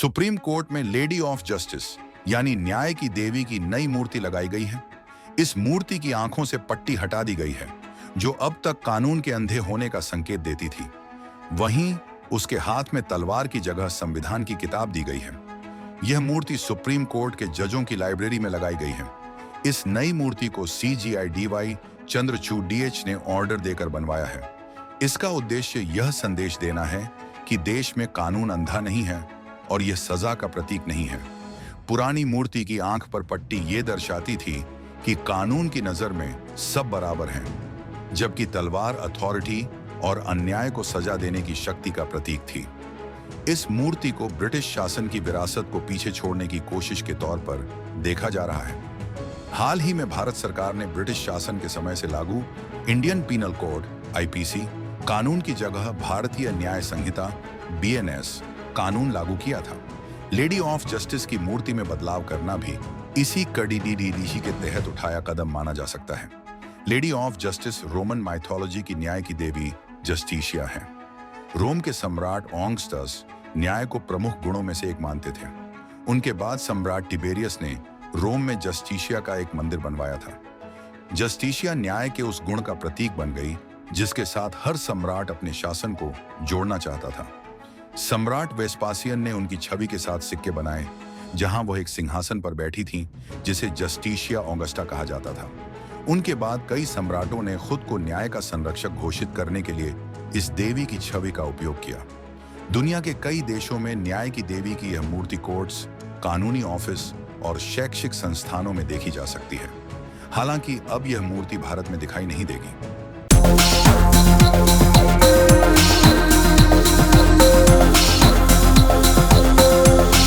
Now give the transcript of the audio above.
Supreme court में lady of justice यानी न्याय की देवी की नई मूर्ति लगाई गई है। इस मूर्ति की आंखों से पट्टी हटा दी गई है, जो अब तक कानून के अंधे होने का संकेत देती थी। वहीं उसके हाथ में तलवार की जगह संविधान की किताब दी गई है। यह मूर्ति सुप्रीम कोर्ट के जजों की लाइब्रेरी में लगाई गई है। इस नई मूर्ति को CGI-DY चंद्रचूड़ DH ने ऑर्डर देकर बनवाया है। इसका उद्देश्य यह संदेश देना है कि देश में कानून अंधा नहीं है और यह सजा का प्रतीक नहीं है। पुरानी मूर्ति की आंख पर पट्टी ये दर्शाती थी कि कानून की नजर में सब बराबर हैं, जबकि तलवार अथॉरिटी और अन्याय को सजा देने की शक्ति का प्रतीक थी। इस मूर्ति को ब्रिटिश शासन की विरासत को पीछे छोड़ने की कोशिश के तौर पर देखा जा रहा है। हाल ही में भारत सरकार ने ब्रिटिश शासन के समय से लागू इंडियन पीनल कोड IPC कानून की जगह भारतीय न्याय संहिता BNS कानून लागू किया था। लेडी ऑफ जस्टिस की मूर्ति में बदलाव करना भी इसी कड़ी के तहत उठाया कदम माना जा सकता है। Lady of justice Roman mythology की न्याय की देवी जस्टिशिया है। रोम के सम्राट ऑगस्टस न्याय को प्रमुख गुणों में से एक मानते थे। उनके बाद सम्राट टिबेरियस ने रोम में जस्टिशिया का एक मंदिर बनवाया था। जस्टिशिया न्याय के उस गुण का प्रतीक बन गई जिसके साथ हर सम्राट अपने शासन को जोड़ना चाहता था। सम्राट वेस्पासियन ने उनकी छवि के साथ सिक्के बनाए, जहां वह एक सिंहासन पर बैठी थीं, जिसे जस्टिशिया ऑगस्टा कहा जाता था। उनके बाद कई सम्राटों ने खुद को न्याय का संरक्षक घोषित करने के लिए इस देवी की छवि का उपयोग किया। दुनिया के कई देशों में न्याय की देवी की यह मूर्ति कोर्ट्स, कानूनी ऑफिस और शैक्षिक संस्थानों में देखी जा सकती है। हालांकि अब यह मूर्ति भारत में दिखाई नहीं देगी।